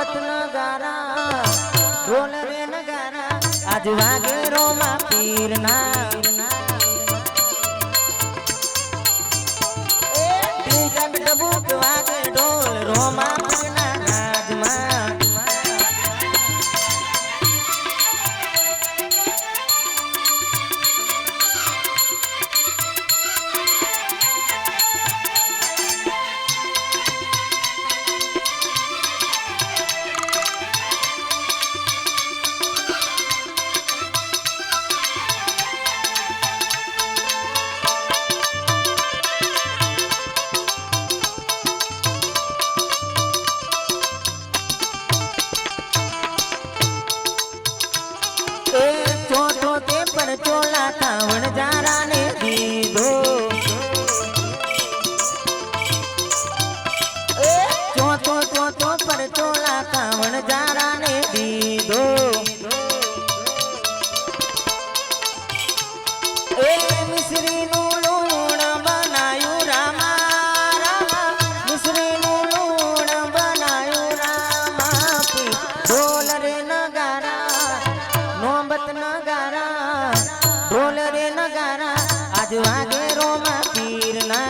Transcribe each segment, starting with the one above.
मोहब्बत नगारा ढोल रे नगारा आज वागे रोमा पीर ना जब डबूक वागे ढोल रोमा पीर ना राजमा चोला कावण जारा ने दीदो चो पर चोला कावण जारा ने दीदो मिश्री नु लूण बनायु रामा रामा मिश्री नु लूण बनायु रामा ढोल रे नगारा मोहब्बत नगारा ढोल रे नगारा आज वागे रोमा पीर ना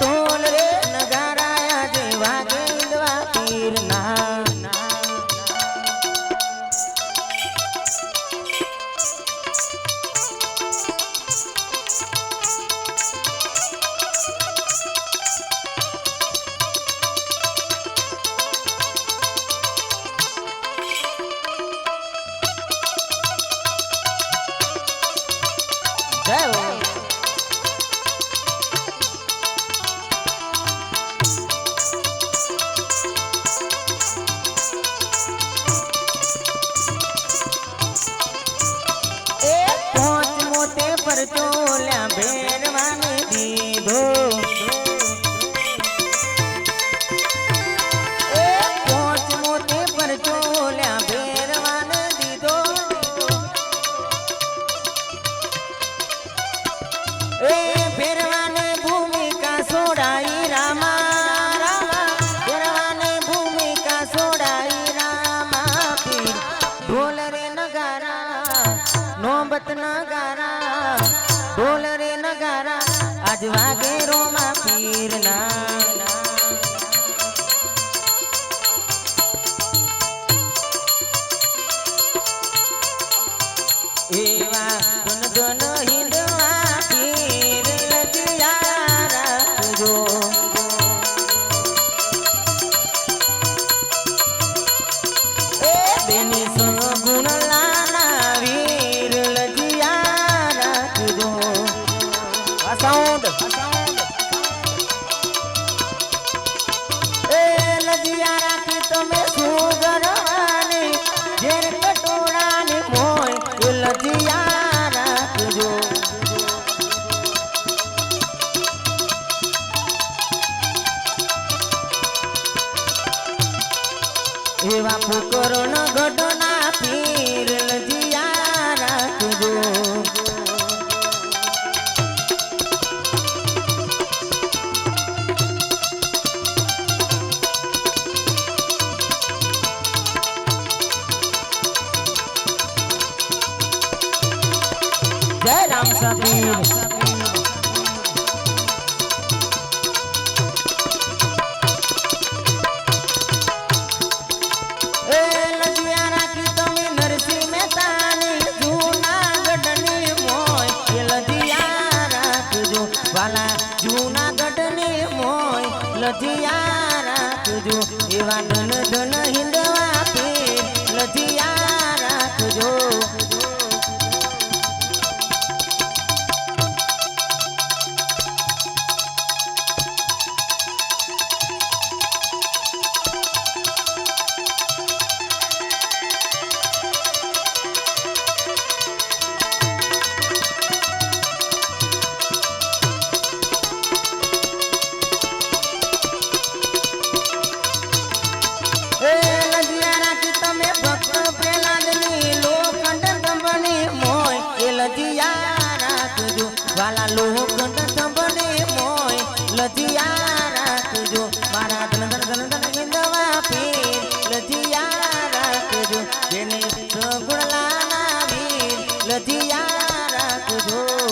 ढोल रे नगारा आज वागे इंदवा पीर ना जय हो मोते पर चोल्या भेरवाने दीदो मोते पर चोल्या भेरवाने दीदो भेरवाने भूमिका सोडाई रामा रामा भेरवाने भूमिका सोडाई रामा पीर ढोल रे नगारा मोहब्बत नगारा ढोल रे नगारा आज वागे रोमा पीर ना एवा दोन दोन हिंदवा पीर लजियारा तुझो बेनी सो गुण लाना वीर लजियारा तुझो साउंड लजियारा की तुम्हें सुगरवानी जेर कटोरा ने मोय लजियारा तुझो एवा पुकरो न गडना पीर लजियारा तुझो जय राम सबीर लजियारा की तुम्हें नरसिंह मेहता ने जूनागढ़ ने मोय लजियारा तुझो वाला जूनागढ़ ने मोय लजियारा तुझो एवा धन धन हिंदवा पीर लजियारा तुझो लजियारा तुझो वाला लोखंड संभने मोय लजियारा રાખજો મારા ધન ધન ધન ધન હિંદવા પીર લજિયા રાખજો જેને સગુણલાના વીર લજિયા રાખજો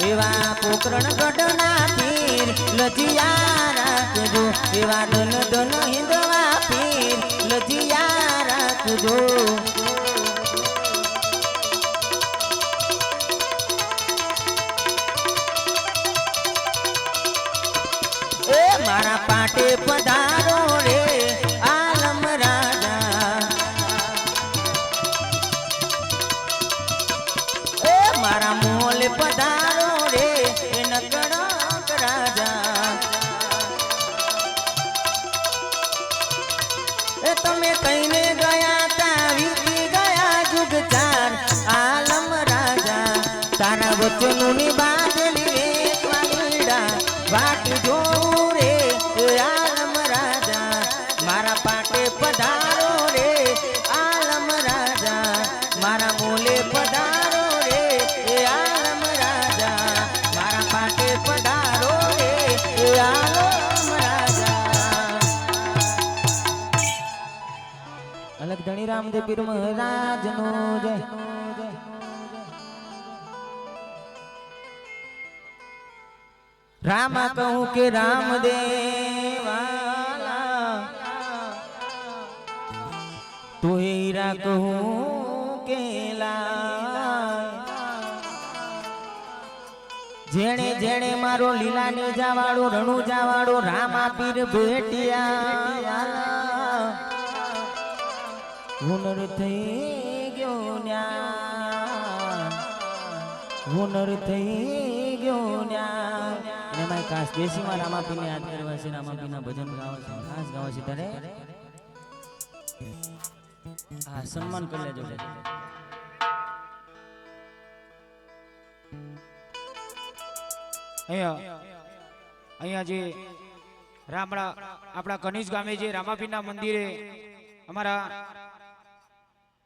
એવા પોકરણ ગઢના પીર લજિયા રાખજો એવા ધન ધન હિંદવા પીર લજિયા રાખજો એ મારા પાટે પધારો રે આલમ રાજા એ મારા મોલે પધારો તમે કહીને ગયા તા વીતી ગયા જુગ ચાર આલમ રાજા તારા વચનોની બાદલી એક વાગીડા વાટ જોઉં રે આલમ રાજા મારા પાટે પધારો રે આલમ રાજા મારા મોલે પધારો રે આલમ રાજા મારા પાટે પધારો રે આલમ રાજા અલગ ધણી રામદેવ પીર મહારાજ નો જય રામા કહું કે રામદેવાલા તો હીરા કહું કે જેણે જેણે મારો લીલા નેજા વાળો રણુજા વાળો રામા પીર ભેટિયા હુનર થઈ ગયો હુનર થઈ ગયો અને મારી ખાસ દેશીમાં રામાપીને યાદ કરવા છે રામાપીના ભજન ગાવા છે ખાસ ગાવા છે ત્યારે હા સન્માન કરી લેજો અહીંયા જે રામડા આપણા કનિજ ગામે જે રામાપીના મંદિરે અમારા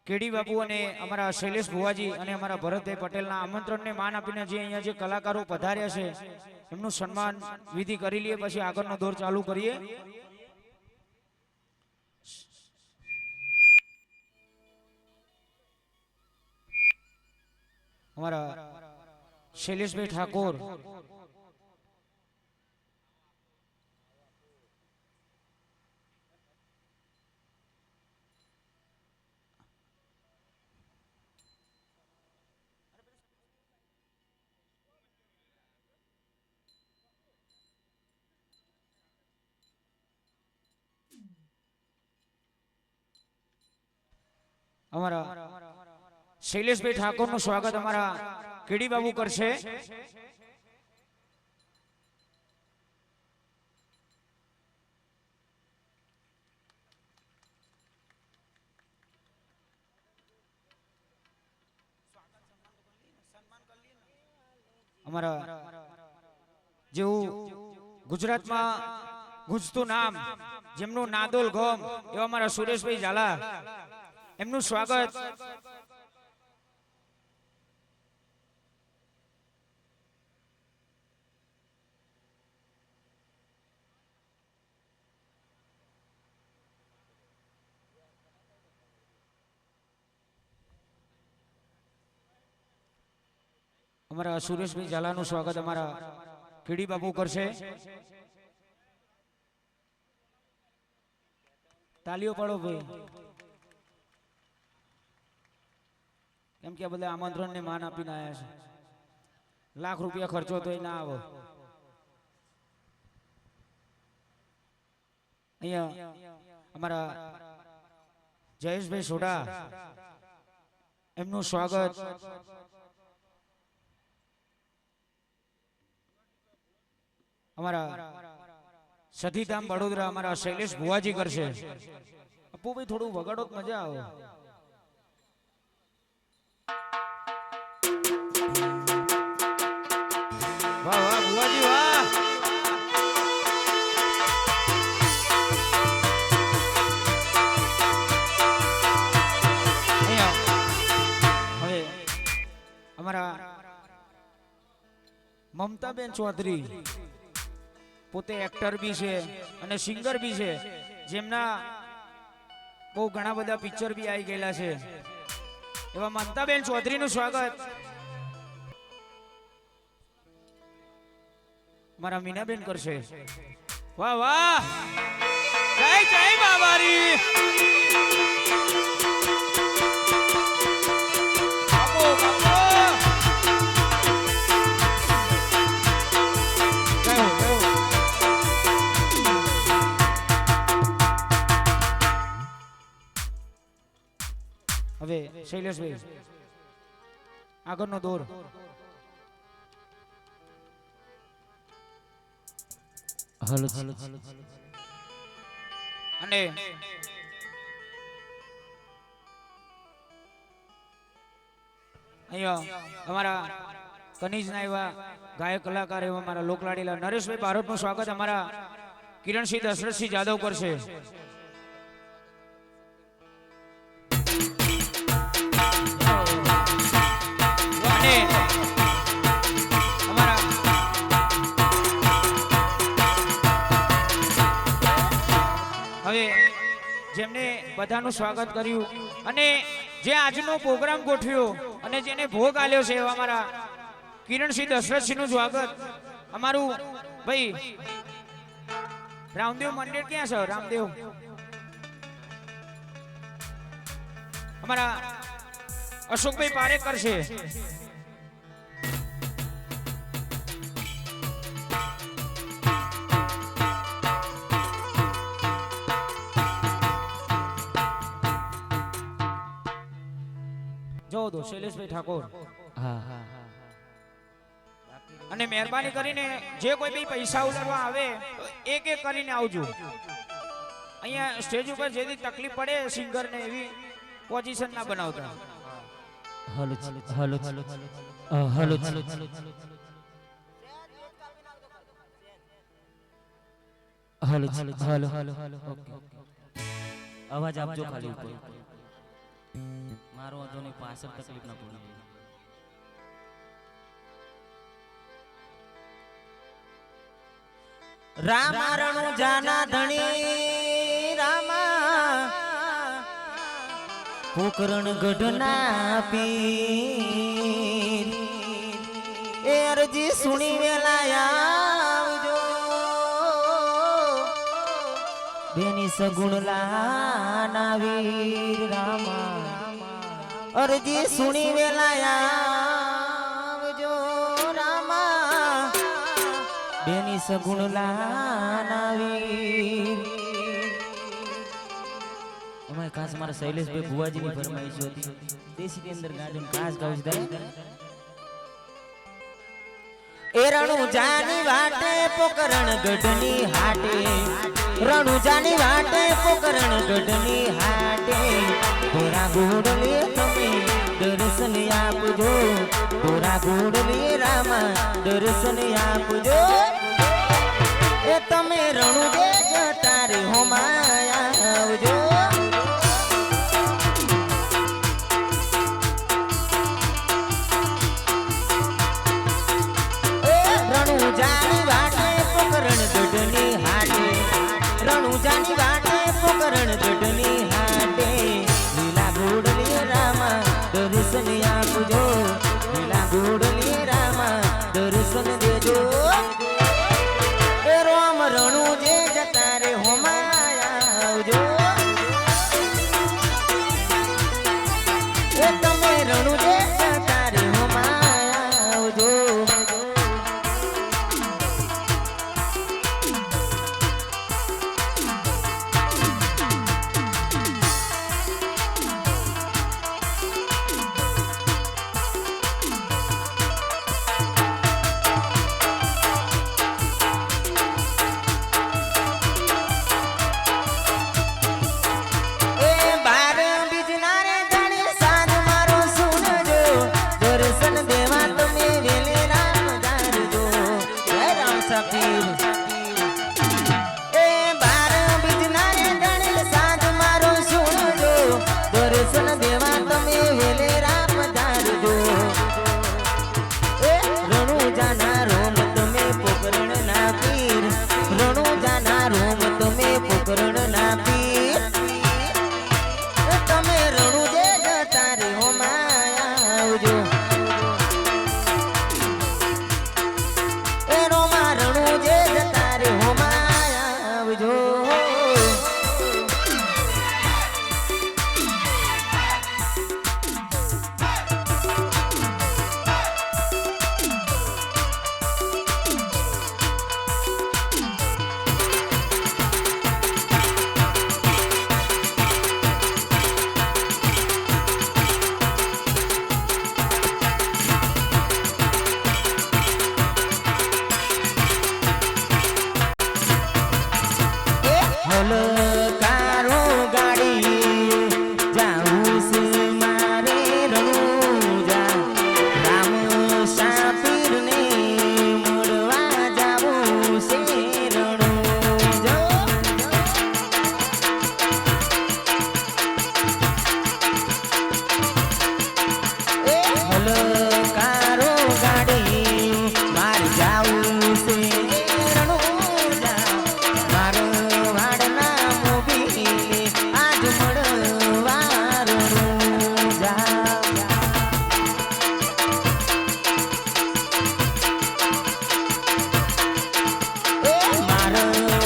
કેડી બાપુ અને અમારા શૈલેષ ભુવાજી અને અમારા ભરતભાઈ પટેલના આમંત્રણને માન આપીને જે અહીંયા જે કલાકારો પધાર્યા છે એમનું સન્માન વિધિ કરી લઈએ પછી આગળનો દોર ચાલુ કરીએ અમારા શૈલેષભાઈ ઠાકોર અમારા શૈલેષભાઈ ઠાકોરનું સ્વાગત અમારા કેડી બાબુ કરશે અમારા જેવું ગુજરાતમાં ગુંજતું નામ જેમનું નાદોલ ગોમ એવા અમારા સુરેશભાઈ ઝાલા એમનું સ્વાગત અમારા સુરેશભાઈ ઝાલાનું સ્વાગત અમારા કેડી બાપુ કરશે. તાલીઓ પાડો ભાઈ, કેમ કે બધા આમંત્રણ ને માન આપીને આવ્યા છે. લાખ રૂપિયા ખર્ચો તો ના આવે. અહીંયા અમારા જયેશભાઈ સોઢા એમનું સ્વાગત અમારા સતીધામ વડોદરા અમારા શૈલેષ ભુવાજી કરશે. અપુ ભાઈ થોડું વગાડો તો મજા આવે. વાહ વાહ ભુવાજી વાહ. હવે અમારા મમતાબેન ચૌધરી પોતે એક્ટર બી છે અને સિંગર બી છે, જેમના બહુ ઘણા બધા પિક્ચર બી આવી ગયેલા છે. એવા મમતાબેન ચૌધરીનું સ્વાગત મારા મીનાબેન કરશે. વાહ વાહ, જય જય બાબારી. બાપો બાપો હવે શૈલેષભાઈ આગળનો દોર. હલો અને અહીંયા અમારા કનીજના એવા ગાયક કલાકાર એવા અમારા લોકલાડીલા નરેશભાઈ બારોટનું સ્વાગત અમારા કિરણસિંહ દશરથસિંહ જાદવ કરશે. અને અમારા હવે જેમને બધાનું સ્વાગત કર્યું અને જે આજનો પ્રોગ્રામ ગોઠવ્યો અને જેને ભોગ આલ્યો છે એવા અમારા કિરણસિંહ દશરથસિંહનું સ્વાગત. અમારું ભાઈ રામદેવ મંદિર ક્યાં છે? રામદેવ અમારા અશોકભાઈ પારેકર છે. જો દો શૈલેષભાઈ ઠાકોર. અને મહેરબાની કરીને જે કોઈ બી પૈસા ઉડાડવા આવે તો એક એક કરીને આવજો. અહીંયા સ્ટેજ ઉપર જેથી તકલીફ પડે સિંગર ને એવી પોઝિશન ના બનાવતા. Hello hello hello hello hello hello અવાજ આપજો ખાલી ઉપર. મારો વાંધો નહીં, પાછળ તકલીફ ના પડે. રામા રણુ જાના ધણી રામા પોકરણ ગઢના પીર એ અરજી સુણી વેલાયા આવજો બેની સગુણ લાના વીર રામા અરજી સુણી વેલાયા આવજો રામા બેની સગુણ લાના વીર. અમારે ખાસ મારા શૈલેષભાઈ ભુવાજીની ફરમાઈશ હતી. દેશીની અંદર ગાજન ખાસ ગાઉં છું. એ રણુ જાની વાટે પોકરણ ગઢની હાટે, રણુ જાની વાટે પોકરણ ગઢની હાટે ગોરા ગોડલે તમે દર્શન આપજો, ગોરા ગોડલે રામા દર્શન આપજો. એ તમે રણુ દે તારે હોમાયા આવજો. જાની વાટે પોકરણ ગઢની હાટે, રણુ જાની વાટે પોકરણ ગઢની હાટે લીલા ગોડલી રામા દર્શન આપજો, લીલા ગોડલી રામા દર્શન દેજો. દર્શન દેવા તમે વેલેરા પધારજો જય રામ સપીર એ બાર બીજના રે ગણેલ સાજ મારો સુણજો દર્શન દેવા તમે વેલેરા પધારજો એ રણુજાના રોમ તમે પોકરણ ના પીર રણુજાના રોમ તમે પોકરણ ના પીર તમે રણુજે જતા રે હો માયા આવજો એ રોમા રણુજે જતા રે હો માયા આવજો કારો ગાડી જાઉં છે મારે રણુજા રામ સાપીર ને મળવા જાવું છે રણુજા એ કારો ગાડી મારે જાવું છે રણુજા મારો આજ મળવા રણુજા એ મારો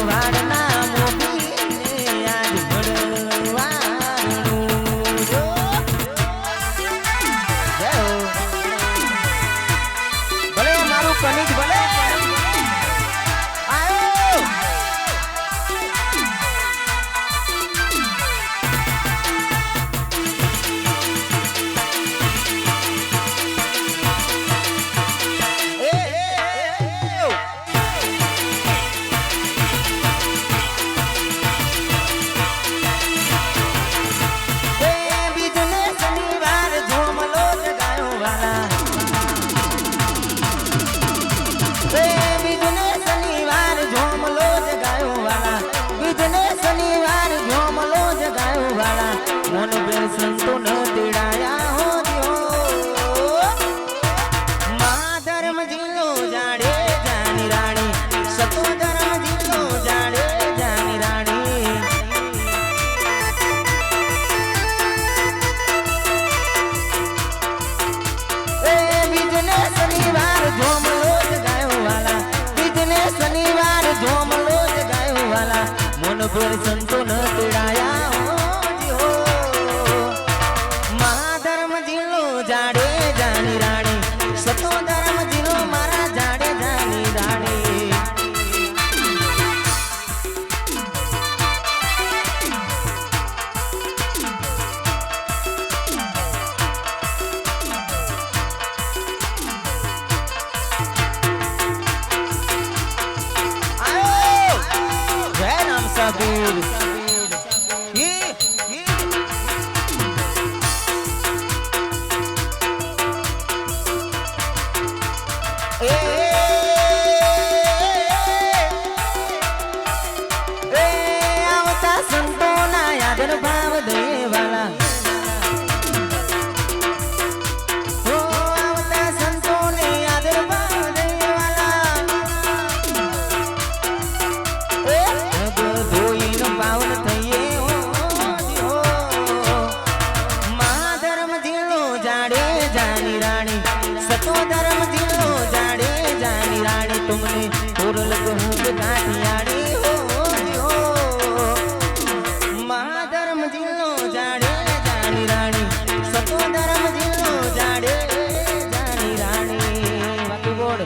વાડના મોભીને આજ મળવા રણુજો જય હો ભલે મારું કનિજ ભલે આયો મોન બેન સંતો ન તેડાયા હો દિયો મા ધર્મ જિલ્લો જાડે જાની રાણી સતો ધર્મ જિલ્લો જાડે જાની રાણી એ બીજને શનિવાર જોમલો જ ગાયો વાલા બીજને શનિવાર જોમલો જ ગાયો વાલા મોન બેન સંતો ન તેડાયા જાડે જાની રાણી સતો ધર્મ જીનો મારા જાડે જાની રાણી આયો જય રામ સબીર આવતા સંતોના યાદર ભાવ દેવાલા આવતા સંતોને યાદર ભાવ દેવાલા ધોઈને પાવન થઈએ મહાધર્મ જિલ્લો જાડે જાની રાણી સતો ધર્મ જિલ્લો જાડે જાની રાણી तुमने पूरल कहूँ गाठियाड़ी महाधर्म जिल्लो जाड़े जानी रानी सतो धर्म जिल्लो जाड़े जानी रानी बाकी बोल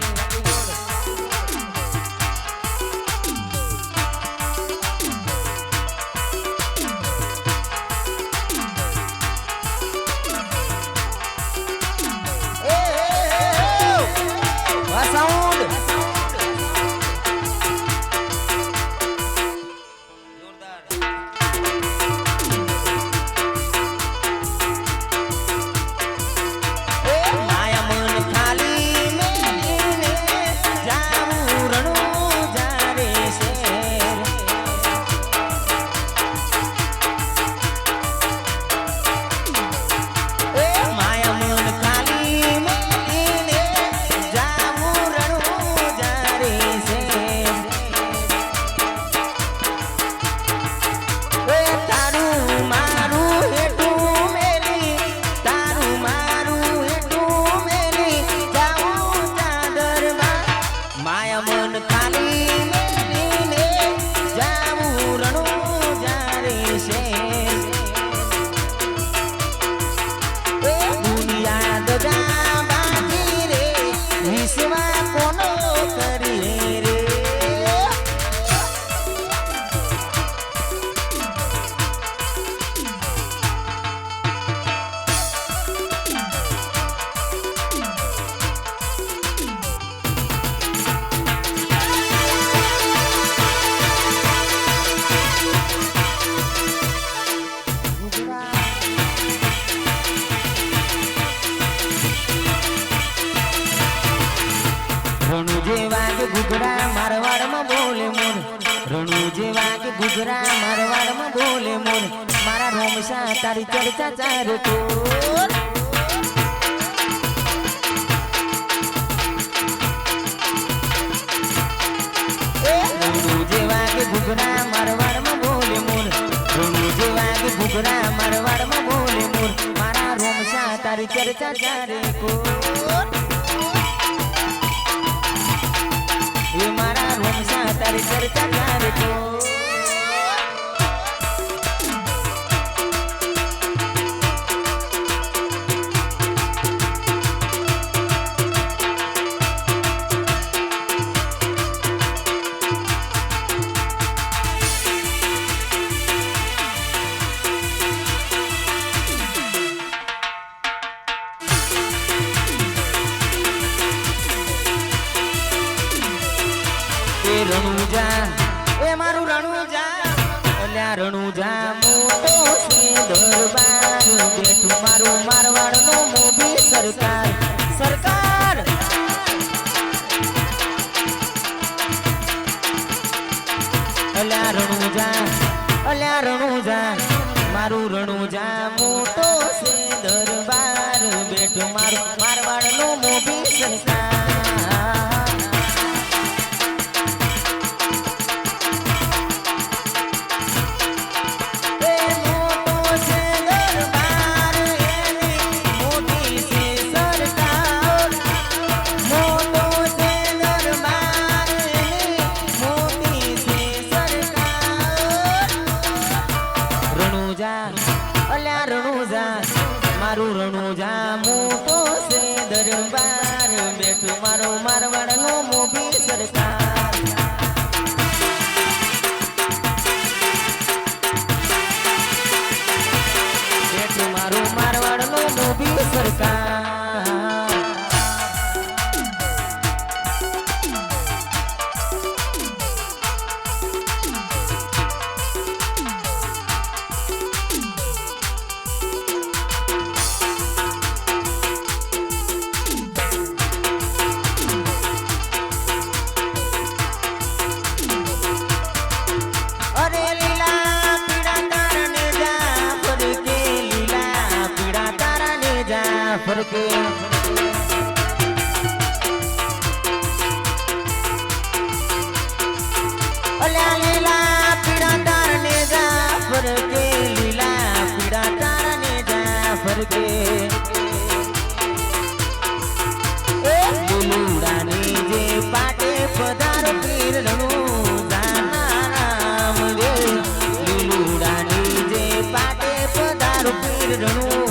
જેવા કે ઘૂઘરા મારવાડમાં બોલે મોર રણુ જેવા કે ઘૂઘરા મારવાડમાં બોલે મોર મારા રોમશા તારી ચર્ચા ચારે કોર જેવા કે ઘૂઘરા મારવાડમાં બોલે મોર રણુ જેવા કે ઘૂઘરા મારવાડમાં બોલે મોર મારા રોમશા તારી ચર્ચા ચારે કોર એ મારા રોમશા તારી ચર્ચા ચારે કોર રણુજા એ મારું રણુજા અલ્યા રણુજા મોટો છે દરબાર બેઠું મારું મારવાડનો મોભી સરકાર સરકાર અલ્યા રણુજા મારું રણુજા મોટો છે દરબાર બેઠું મારું મારવાડનો મોભી સરકાર મારું રણુજા મોટો છે દરબાર બેઠું મારો મારવાડનો મોભી સરકાર બેઠું મારું મારવાડનો મોભી સરકાર ફરકે અલ્યા લીલા પીડા તારને જા ફરકે લીલા પીડા તારને જા ફરકે લીલુડાની જે પાટે પધાર પીર રણુજા નામ રે લીલુડાની જે પાટે પધાર પીર રણુજા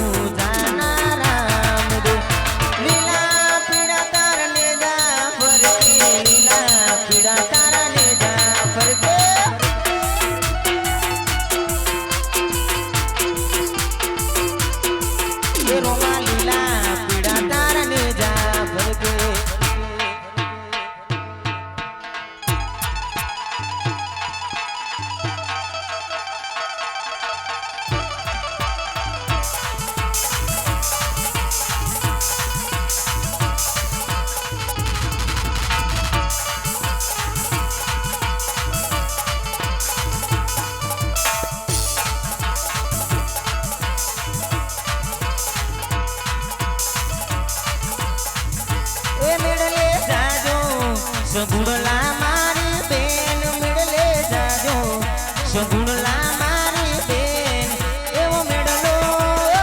સગુણલા મારી બેન મેળલે જાજો સગુણલા મારી બેન એવો મેળલો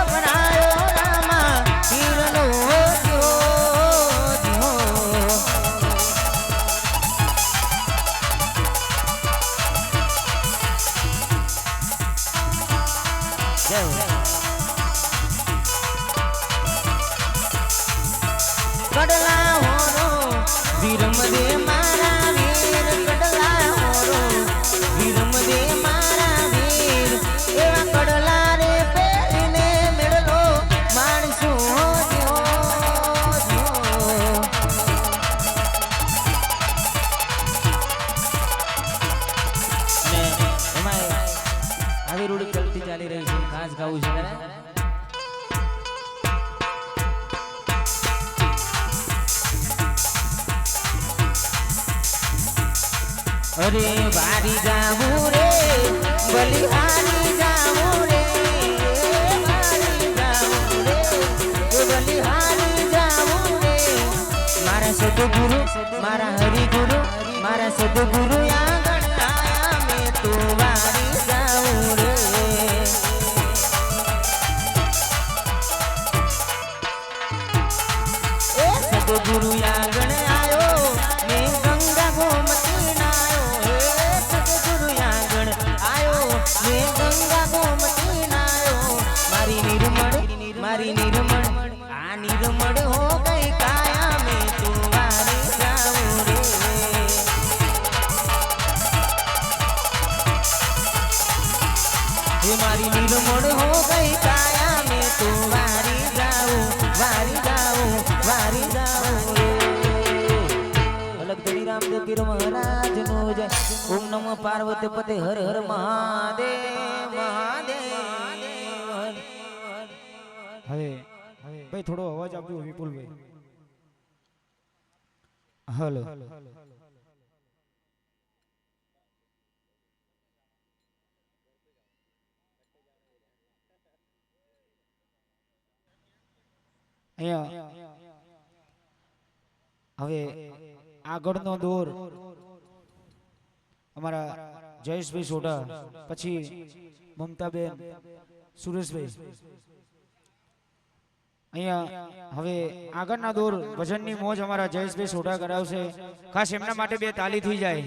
બનાયો રામા તીરનો જો કડલા હોરો વિરમ દે મારા વીર કડલા હોરો વિરમ દે મારા વીર એવા કડલા રે પહેરીને મેળલો માણસો જો આવી રૂડી ચલતી ચાલી રહી છે ખાસ ગાવું છે અરે વારી જાવું રે બલિહારી જાવું રે વારી જાવું રે બલિહારી જાવું રે મારા સદગુરુ મારા હરિગુરુ મારા સદગુરુ આગળ આયા મેં તો વારી જાવું રે એ સદગુરુ આગળ આયો મેં ગંગા ગોમતી નાયો હે સદગુરુ આગળ આયો મેં ગંગા ગોમતી નાયો મારી નિર્મળ આ નિર્મળ હો ગઈ કાયા મેં તો વારી જાઉં રે हे मारी निर्मल हो गई काया में तो वारी जाऊं रे अलग धनी रामदेव पीर महाराज नो जय ओम नमः पार्वती पते हर हर महादेव महादेव હવે ભાઈ થોડો અવાજ આપજો વિપુલભાઈ. હલો અહીંયા હવે આગળનો દોર અમારા જયેશભાઈ સોઢા, પછી મમતાબેન, સુરેશભાઈ. અહીંયા હવે આગળના દોર ભજનની મોજ અમારા જયેશભાઈ સોઢા કરાવશે. ખાસ એમના માટે બે તાલી થઈ જાય.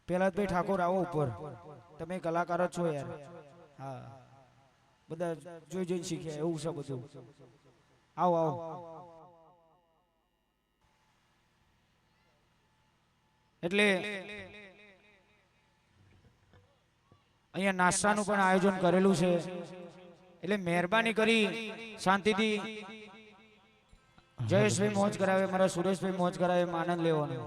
પહેલાદભાઈ ઠાકોર આવો ઉપર, તમે કલાકાર જ છો યાર. હા બધા જોઈ જોઈને શીખ્યા એવું છે બધું. આવો આવો. એટલે અહીંયા નાસ્તાનું પણ આયોજન કરેલું છે, એટલે મહેરબાની કરી શાંતિથી જયેશભાઈ મોજ કરાવે, મારા સુરેશભાઈ મોજ કરાવે, એમાં આનંદ લેવાનો.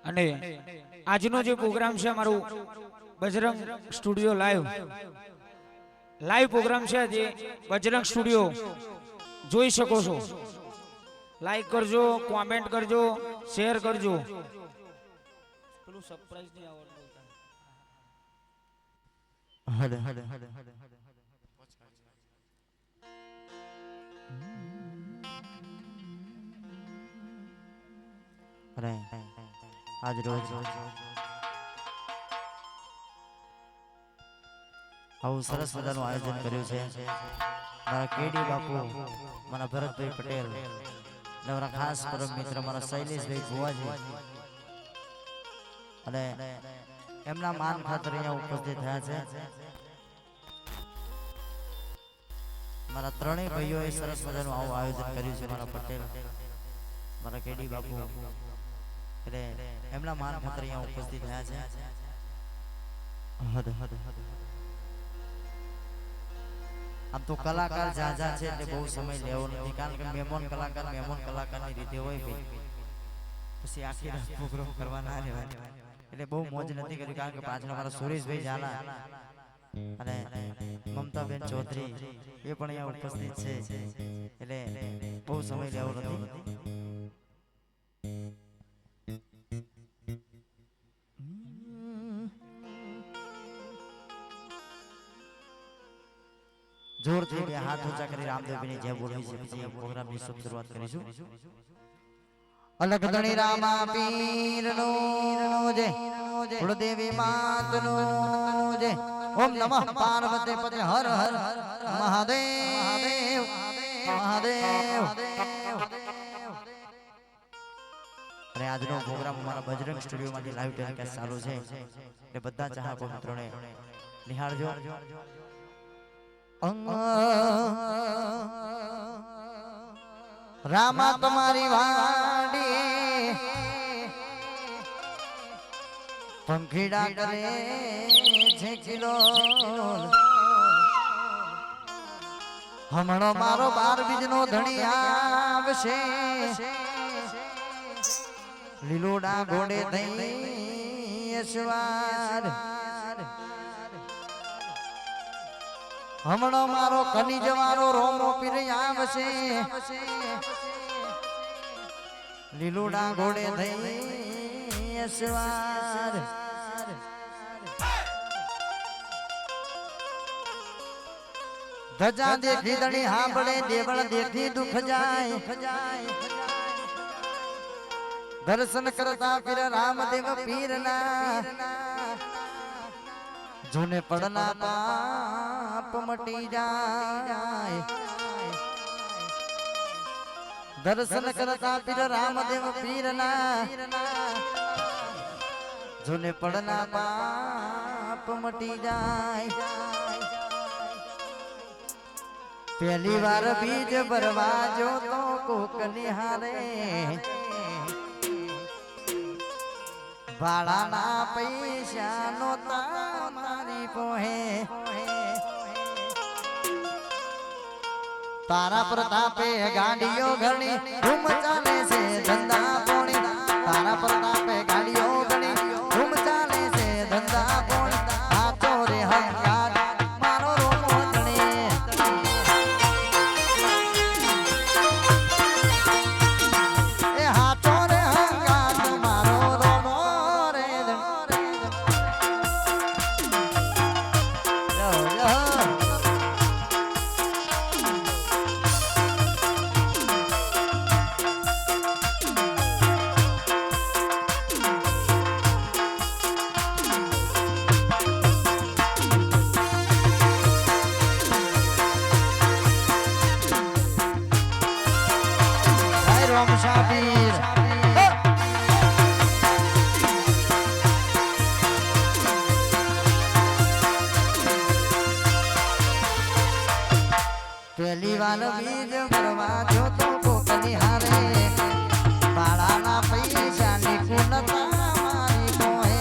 અને આજનો જે પ્રોગ્રામ છે અમારું બજરંગ સ્ટુડિયો લાઈવ પ્રોગ્રામ છે. જે બજરંગ સ્ટુડિયો જોઈ શકો છો. લાઈક કરજો, કોમેન્ટ કરજો, શેર કરજો. પેલું સરપ્રાઈઝ નહીં આવડતું. આજ રોજ આવું સરસ મજાનું આયોજન કર્યું છે. મારા કેડી બાપુ, મારા ભરતભાઈ પટેલ, મારા ખાસ પરમ મિત્ર મારા શૈલેષભાઈ ભુવાજી, અને એમના માન ખાતર અહીંયા ઉપસ્થિત થયા છે. મારા ત્રણેય ભાઈઓએ સરસ મજાનું આવું આયોજન કર્યું છે. મારા પટેલ, મારા કેડી બાપુ, એટલે એમના માન ખાતર અહીંયા ઉપસ્થિત થયા છે. આમ તો કલાકાર જાજા છે એટલે બહુ સમય લેવો નથી, કારણ કે મહેમાન કલાકારની રીતે હોય ભાઈ, પછી આખી રાત પ્રોગ્રામ કરવા ના રહેવાય, એટલે બહુ મોજ નથી કરી. કારણ કે પાછળ મારા સુરેશભાઈ ઝાલા અને મમતાબેન ચૌધરી એ પણ અહીંયા ઉપસ્થિત છે, એટલે બહુ સમય લેવો નથી. જોરથી બે હાથ ઊંચા કરી રામદેવની જય બોલવી છે, પછી પ્રોગ્રામની શરૂઆત કરીશું. અલગ ધણી રામા પીરનો જય, કુળદેવી માતનો જય, ઓમ નમઃ પાર્વતી પતે હર હર મહાદેવ મહાદેવ. અને આજનો પ્રોગ્રામ અમારા બજરંગ સ્ટુડિયોમાંથી લાઈવ ટેલિકાસ્ટ ચાલુ છે, એટલે બધા ચાહકો મિત્રોને નિહાળજો. રામા તમારી વાડી પંખીડા કરે છે કિલો હમણો મારો 12 બીજનો ધણી આવશે લીલોડા ઘોડે થઈ અસવાર હમણો મારો કની જવારો રોમો પીર આવશે લીલોડા ઘોડે થઈ અસવાર ધજા દેખી દણી હાંભળે દેવળ દેખી દુખ જાય દર્શન કરતા પીર રામદેવ પીરના જોને પડના પાપ મટી જાય દર્શન કરતા પીર રામદેવ પીરના જોને પડના પાપ મટી જાય પહેલી વાર બીજ ભરવા જો તો કોક નિહારે ભાડાના પૈસા નો તારી પોહે તારા પ્રતાપે ગાડીઓ ઘણી ધૂમ ચાલે છે ધંધા પોણી તારા પ્રતાપે ગાડીઓ ઘણી ધૂમ ચાલે છે ધંધા પોણી હાથો રે હંકાર મારો રોમો ધણી એ હાથો રે હંકાર મારો રોમો રે રોમ શાબીર પહેલી વાર બીજ ભરવા જો તો કોક નિહારે ભાડાના પૈસા ની કુનતા મારી પોહે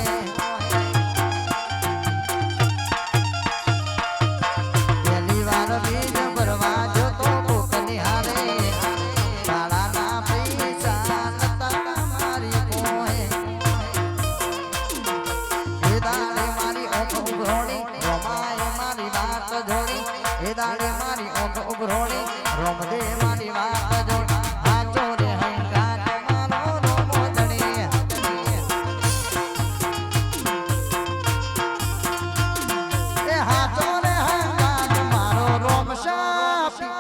પહેલી વાર બીજ ભરવા જો તો કોક નિહારે ભાડાના પૈસા નતા મારી પોહે એ દાડે મારી ઓખ ઉઘરોણી રોમાએ મારી વાત જોડી એ દાડે મારી ઓખ ઉઘરોણી રોમદે મારી વાત જોડી હાચો રે હંકાર મારો રોમો ધણી એ હાચો રે હંકાર મારો રોમ શાપી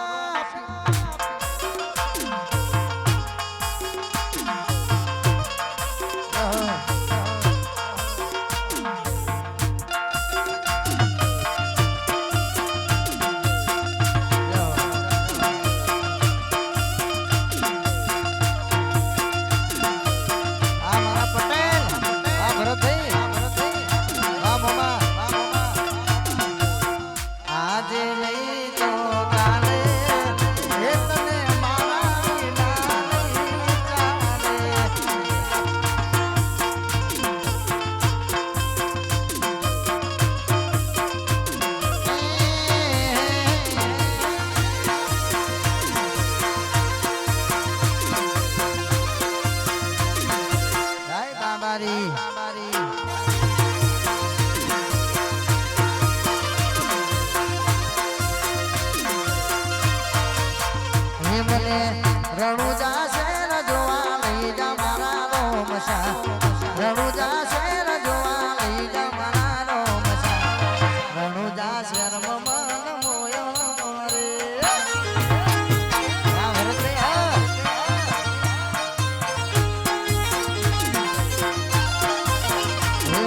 આજે નહીં તો કાલે એ તને મારા વિના નહીં ચાલે જય બાબારી મને રણુજા શહેર જોવા લઈ જા મારા રોમશા રણુજા શહેર જોવા લઈ જા મારા રોમશા રણુજા શહેર મન મોયો રે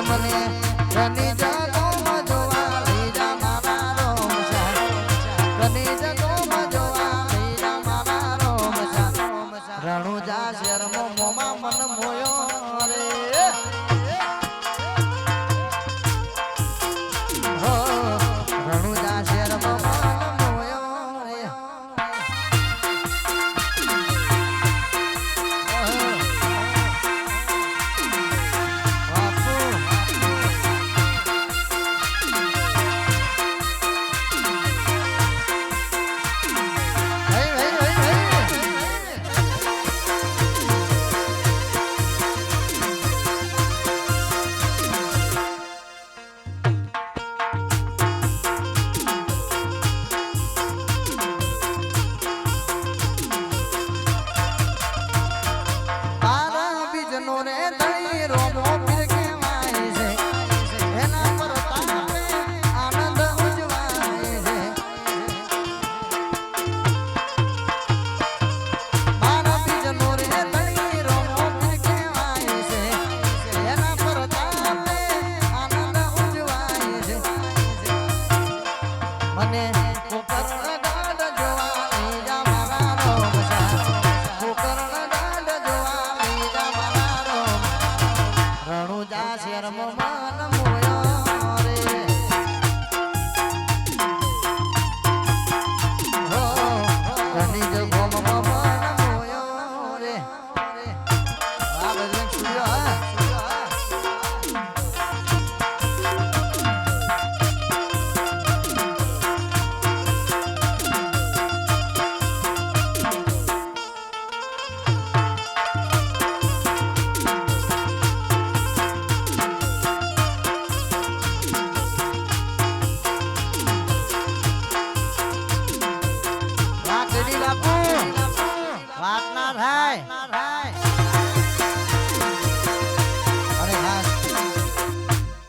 મને કની જગો જોવા લઈ જા મારા રોમશા કની જગો રણુજા શેર મોમાં મન મોયો રે હો રણુજા મને કોકરણ દાંડ જોવા લઈ જા મારા રોમસા કોકરણ દાંડ જોવા લઈ જા મારા રોમ રણુજા શેરમાં મન મોયો રે હો ઘણી જગ્યામાં મન મોયો રે આ બધું સુયો હા વાત ના થાય અરે ખાસ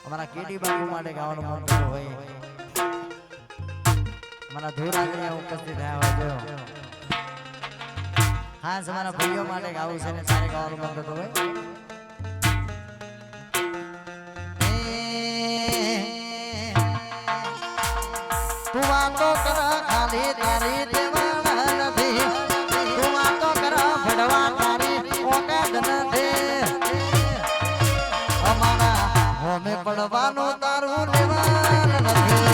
અમારા કેડી બાપુ માટે ગાવાનું મન થતું હોય અમારા ધૂર આગળ ઉપસ્થિત થયા હોય જો ખાસ અમારા ભાઈઓ માટે ગાવું છે ને તારે ગાવાનું મન થતું હોય તું વાતો કર ખાલી તારી દેવાના નથી તું વાતો કર ભડવા તારી ઓકાદ નથી અમારા હોમે પડવાનું તારું લેવાન નથી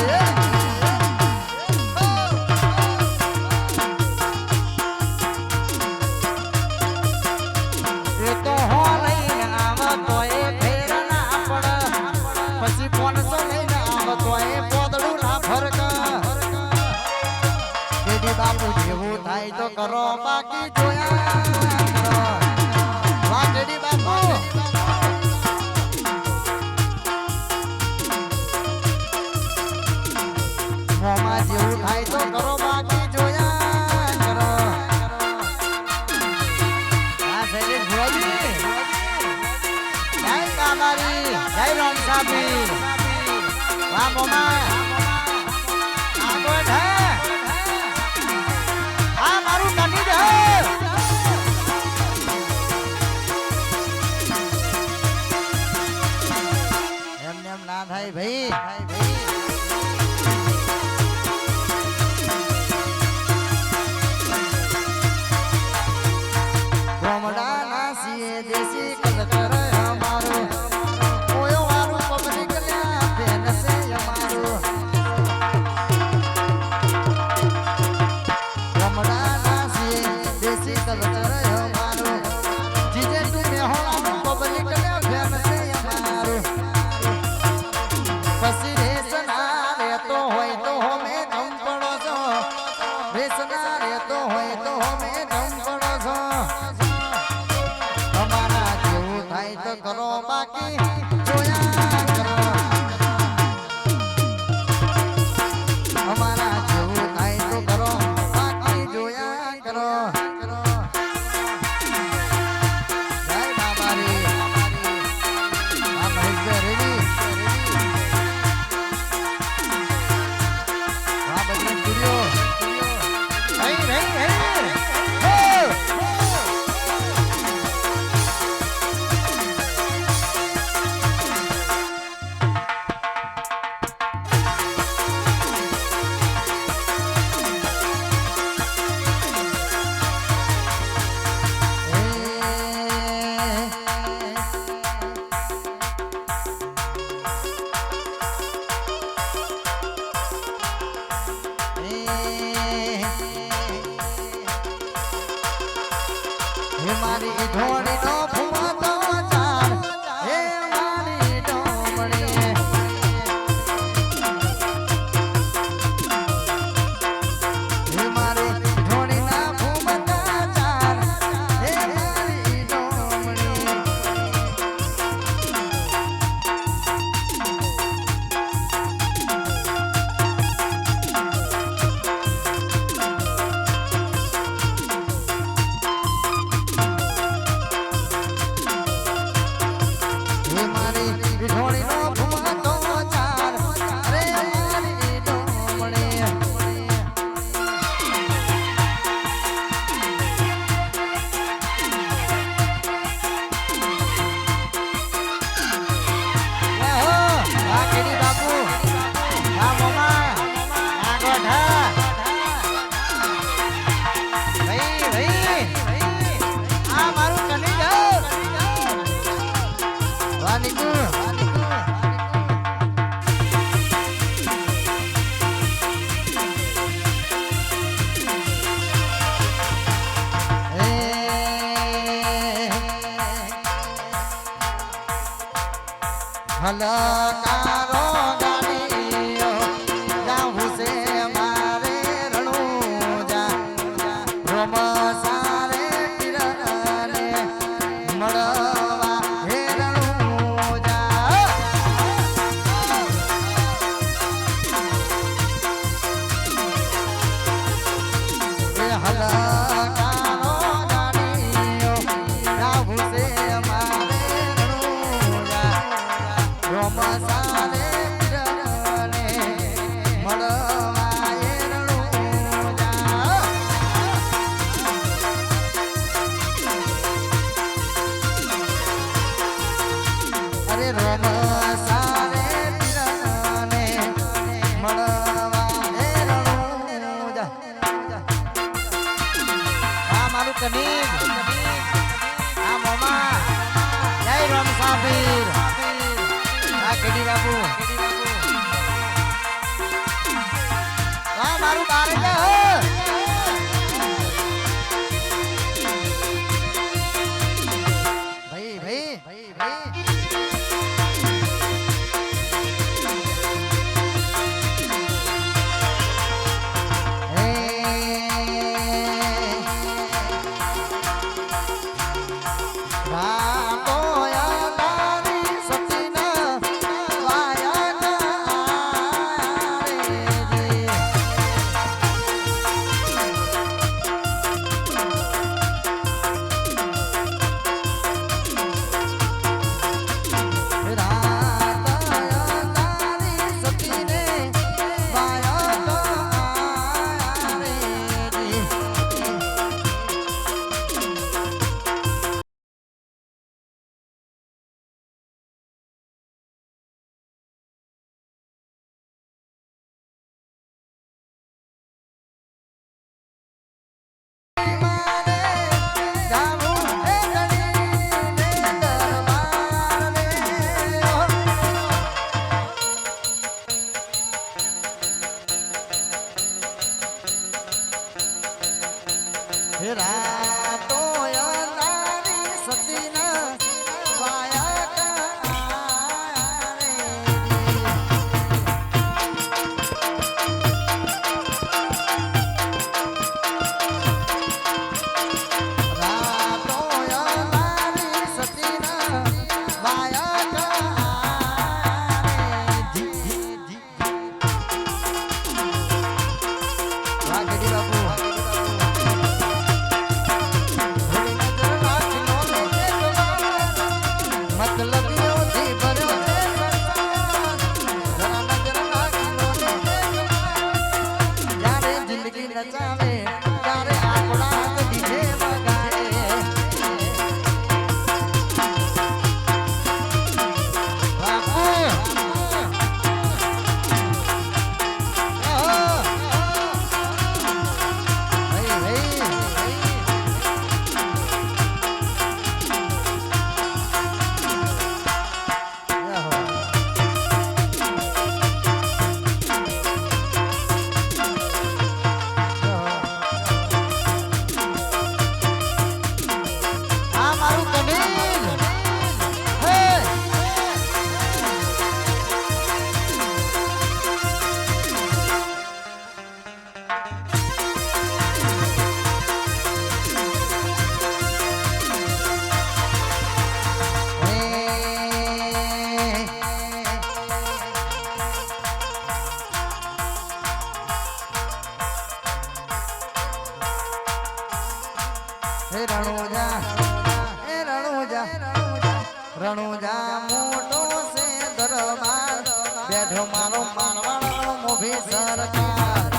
એ તો હો લઈને આવતો એ ફેર ના પડ પછી 500 લઈને આવતો એ પોદડું ના ફરક બાપુ જેવું થાય તો કરો બાકી જોયા કરો વાહ કેડી બાપુ મોમાં જેવું થાય તો કરો બાકી જોયા કરો આ શૈલેષ ભુવાજી જય કાલારી જય રામસાબી વાહ મોમાં આગળ હે એમને એમ ના થાય ભાઈ કોમડા ના સીએ દેશી કલકર અમારું ઓયો વારું પબ્લિક ને બેન છે અમારું હલકારો ગાડીઓ જાવું છે મારે રણુજા રોમ સારે પીરને મળવા હે રણુજા એ હલકારો ગાડીઓ જાવું છે મારે રણુજા રોમ સારે પીરને મળવા હે રણુજા અરે રોમ સારે પીરને મળવા હે રણુજા આ મારું કનીજ આ મોમા જય રામ સાબીર આ કેડી બાપુ આ મારું બારે હો ભાઈ રાતો અંધારી સતીના વાયા રાતો અંધારી સતીના વાયા વાગડી બાપુ મતલબીઓથી ભર્યો છે સંસાર જરા નજર નાખીનો ને જ્યારે જિંદગી નચાવે ત્યારે આપણા ડીજે વગાડે બાપુ રણુજા મોટો છે દરબાર બેઠો મારો મારવાડો મોભી સરકાર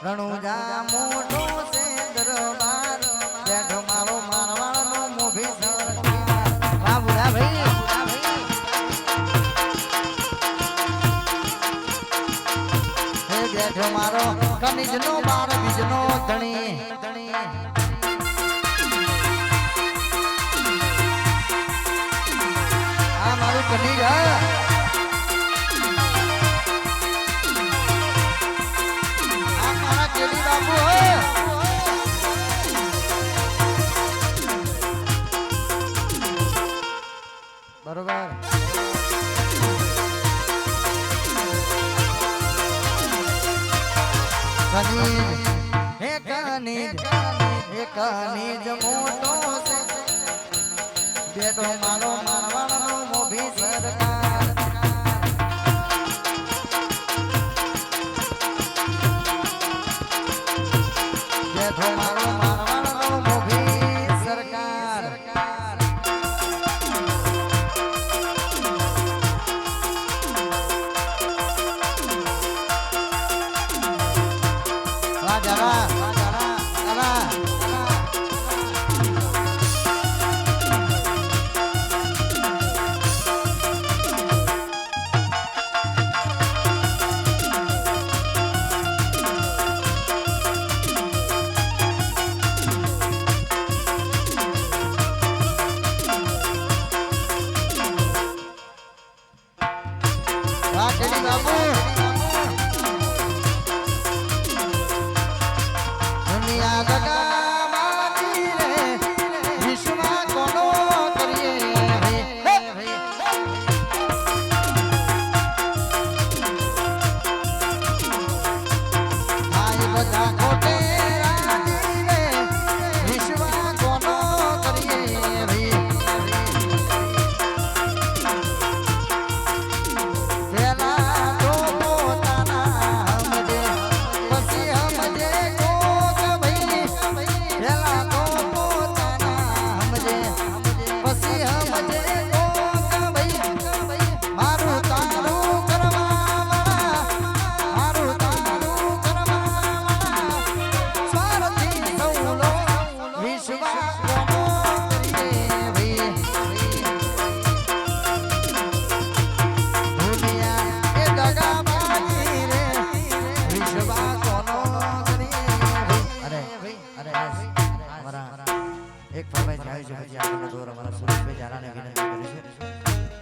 રણુજા મોટો છે દરબાર બેઠો મારો મારવાડો મોભી સરકાર વાહ બુરા ભાઈ હે બેઠો મારો કનિજનો બાર બીજનો ધણી આ કનીજ મોટો છે બેટો મારો મારવાડનો મોભી સરકાર બેટો મારો મારવાડનો મોભી સરકાર વાહ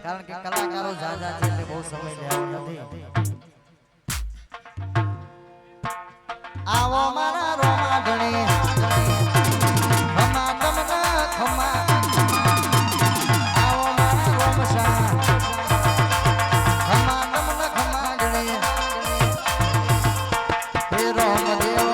કારણ કે કલાકારો જાજા છે એટલે બહુ સમય લેવો નથી આવો મારા રોમા ગણી ખમા તમને ખમા આવો મારા રોમશા ખમા તમને ખમા ગણી હે રોમ દેવ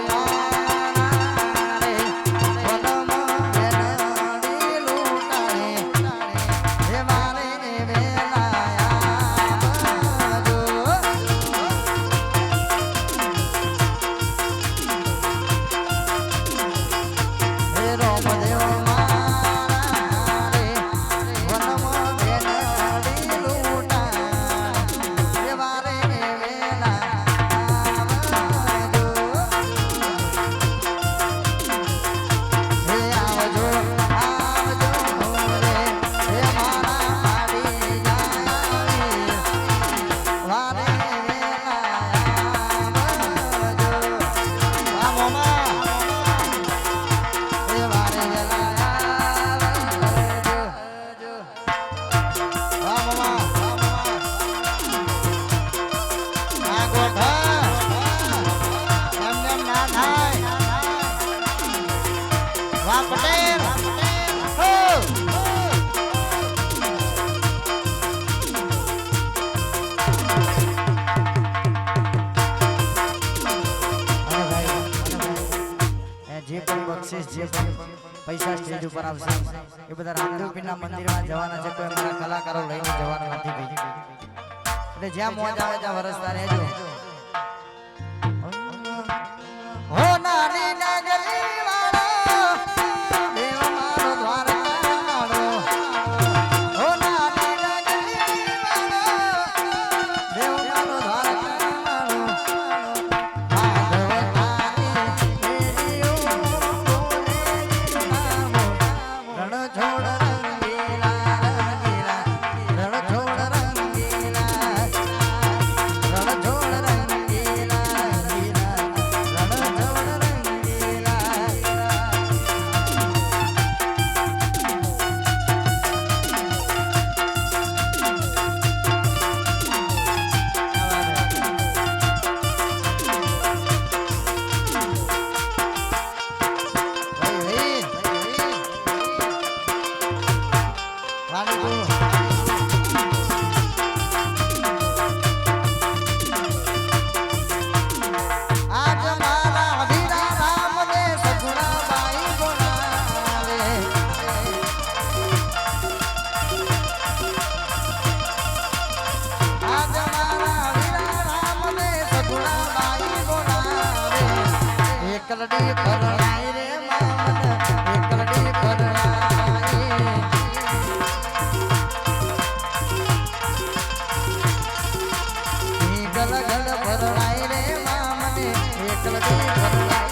પૈસા સ્ટેજ ઉપર આવશે એ બધા રામદેવપીરના મંદિરમાં જવાના છે કોઈ અમારા કલાકારો લઈને જવાના નથી ભાઈ એટલે જ્યાં મોજ આવે ત્યાં વરસતા રહેજો હો નાની નગરી વાળો દેવ મારો દ્વારકા વાળો હો નાની નગરી વાળો દેવ મારો દ્વારકા વાળો રણ છોડ મારી બોલાવે એકલડી પરણાઈ રે મામન એકલડી પરણાઈ ગલગલ પરણાઈ રે મામને એકલડી પરણાઈ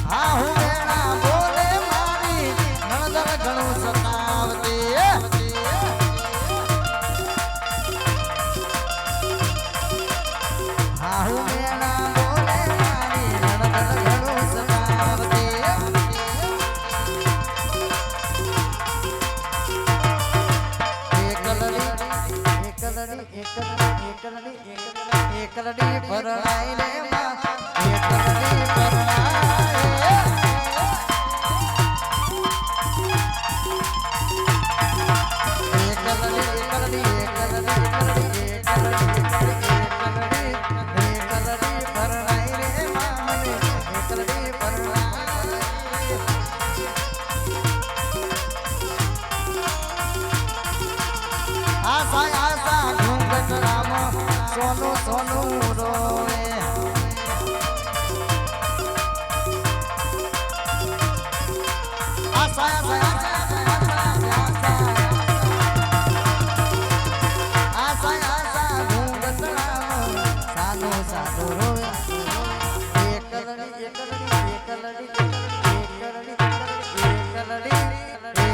હા હું વેણા બોલે મારી નણદર ઘણું સતાવતી હા હું વેણા બોલે મારી નણદર ઘણું સતાવતી એકલડી પરણાઈ રે માં એકલડી પરણાઈ સોનું સોનું રોવે આશા આશા ઘૂંઘટ સાનો સાનો રોવે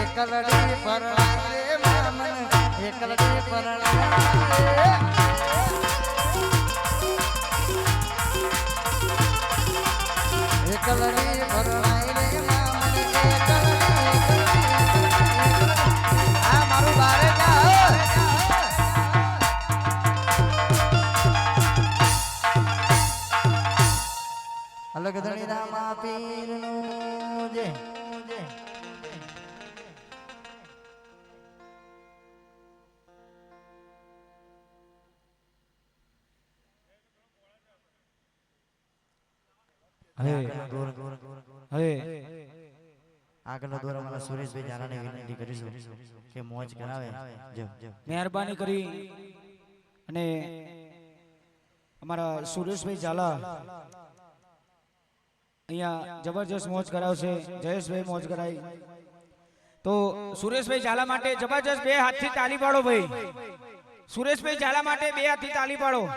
એકલડી પરણાઈ રે મામન એકલડી પરણાઈ એકલડી પરણાઈ રે મામન એકલડી આ મારું બારે જા અલગ ધણી રામા પીરનું જે આગળનો દોર અમારા સુરેશભાઈ જાનાને વિનંતી કરીશું કે મોજ કરાવે મહેરબાની કરી અને અમારા સુરેશભાઈ ઝાલા અહીંયા જબરજસ્ત મોજ કરાવશે જયેશભાઈ મોજ કરાવી તો સુરેશભાઈ ઝાલા માટે જબરજસ્ત બે હાથથી તાલી પાડો ભાઈ સુરેશભાઈ ઝાલા માટે બે હાથથી તાલી પાડો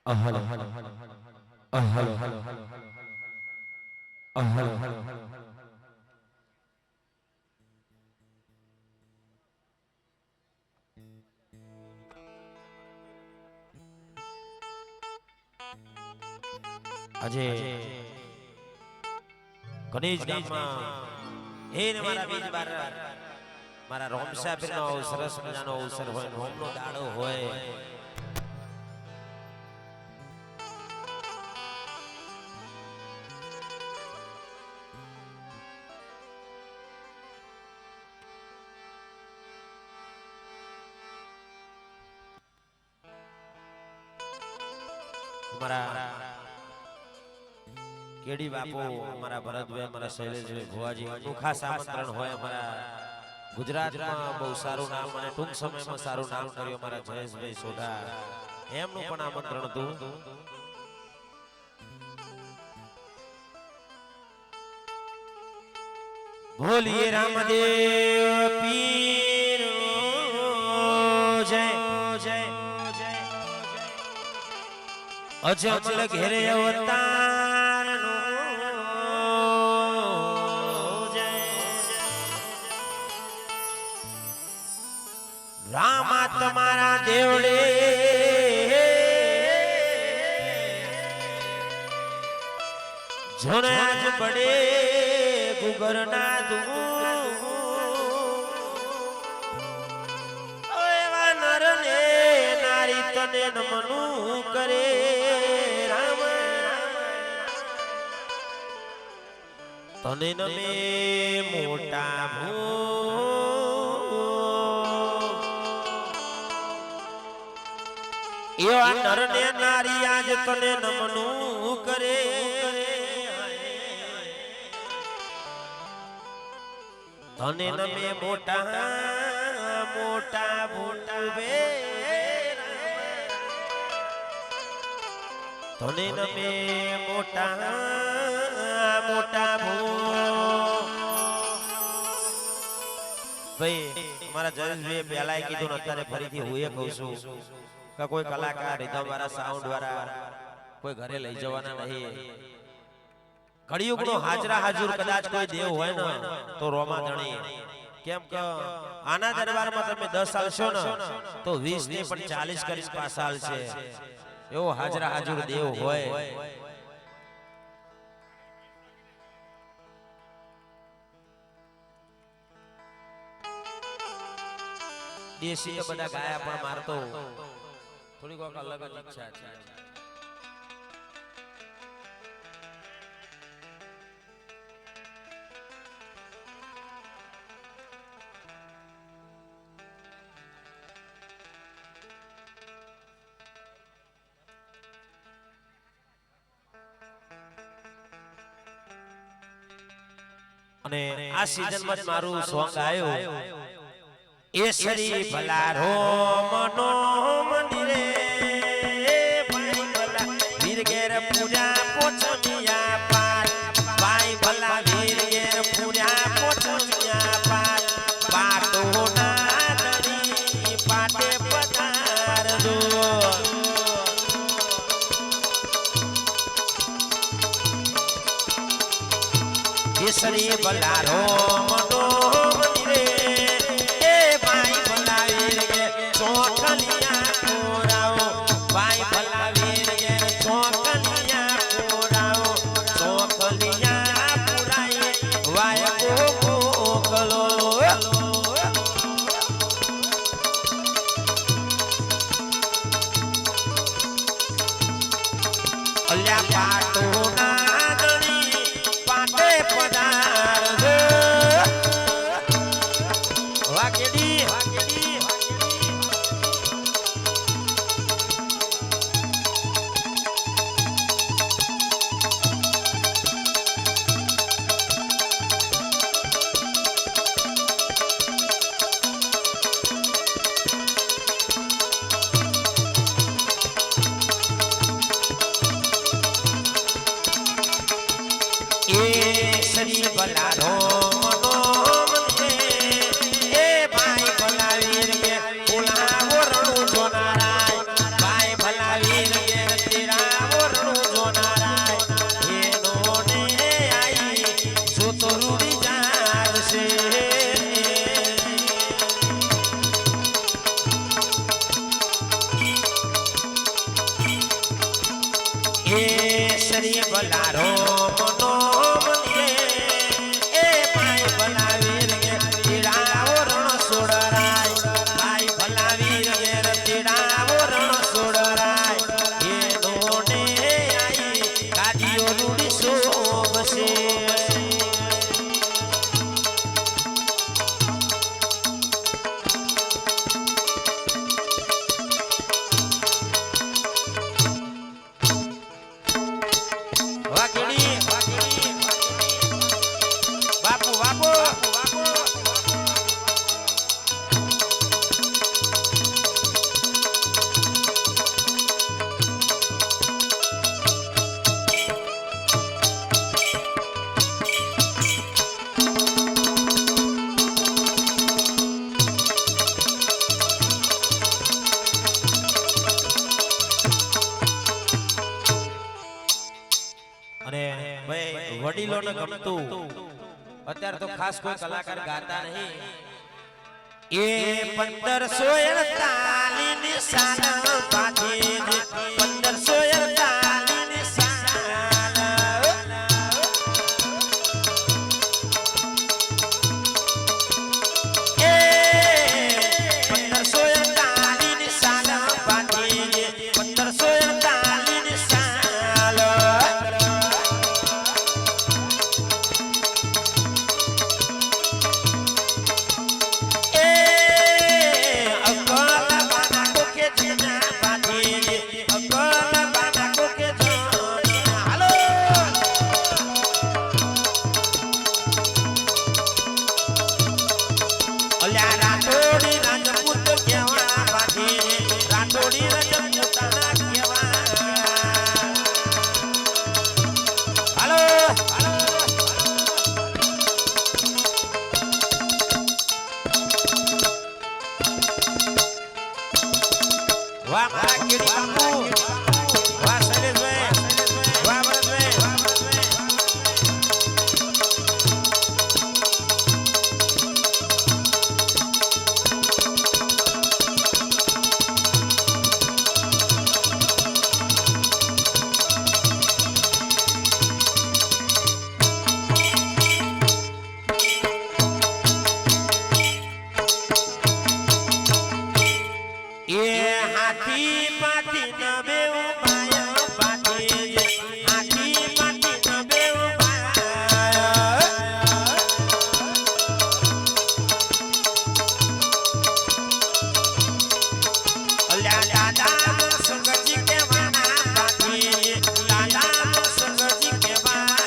હલો હલો આજે કનીજ ગામમાં એને મારા બીજ બાર મારા રોમસા પીરનો સરસ મજાનો અવસર હોય રોમનો દાડો હોય મારા કેડી બાપુ અમારા ભરતભાઈ અમારા શૈલેષભાઈ ભુવાજી નું ખાસ આમંત્રણ હોય અમારા ગુજરાતમાં બહુ સારું નામ અને ટૂંક સમયમાં સારું નામ કર્યું અમારા જયેશભાઈ સોઢા એમનું પણ આમંત્રણ હતું બોલીએ રામદેવ પીર જય જય અજમલ ઘેરે અવતાર રામા તમારા દેવડે જોને આજ બડે ગુગર ના એવા નર ને નારી તને નમનું કરે રામ તને નમે મોટા એવા નર ને નારી આજ તને નમનું કરે તને નમે મોટા મોટા ભૂવે તને નમે મોટા મોટા ભાઈ મારા જયેશભાઈ પહેલા કીધું ને અત્યારે ફરીથી હું એ કહું છું કે કોઈ કલાકાર રીધમ વાળા સાઉન્ડ વાળા કોઈ ઘરે લઈ જવાના નહીં કળિયુગનો હાજરા હાજર કદાચ કોઈ દેવ હોય ને તો રોમા ધણી કેમ કે આના દરબારમાં તમે 10 સાલ છો ને તો 20 ને પણ 40 કરીને પાછા છે એવો હાજરા હાજર દેવ હોય દેશી બધા ગાયા પણ મારતો થોડી કોક અલગ જ ઈચ્છા છે અને આ સીઝનમાં જ મારું સોંગ આવ્યું એ શ્રી ભલારો મનો મંદિરે ભાઈ ભલા વીર ઘેર પૂજા પોચમિયા પાર ભાઈ ભલા વીર ઘેર પૂજા પોચમિયા પાર પાટો ના દરી પાટે પધાર દો એ શ્રી ભલારો મનો મંદિરે ચોકલિયા કોરાઓ ભાઈ ભલા વીર ઘેર ચોકલિયા કોરાઓ ચોકલિયા પુરાય વાય મોકલો અલ્યા પાટો ના દણી પાટે પધાર વાકેડી શ્રી ભલારો મનો મંદિરે એ ભાઈ ભલા વીર કે પુલા વરણું જોનારાય ભાઈ ભલા વીર કે ભલારો મનો મને એ ભાઈ ભલાવી રે તીડાવો રણ સોડરાય ભાઈ ભલાવી રે તીડાવો રણ સોડરાય એનો ને આઈ ગાડીઓ રૂડી શોભશે બાપુ બાપુ અને ભાઈ વડીલોને ગમતું અત્યારે તો ખાસ કોઈ કલાકાર ગાતા નહીં એ 1548 ની સાલ પાછી 1548 ની સાલ એ 1548 ની સાલ પાછી 1548 ની સાલ રાઠોડી રાજપૂત કેવા બાજી રાઠોડી રાજપૂતાના કેવા હાલો વાહ મારા કેડી બાપુ વાહ શૈલેષભાઈ વાહ ભરતભાઈ હાથી પાથી નવે ઉભાયો પાથી હાથી પાથી નવે ઉભાયો અલ્યા દાદા સંગજી કેવાના પાથી દાદા સંગજી કેવાના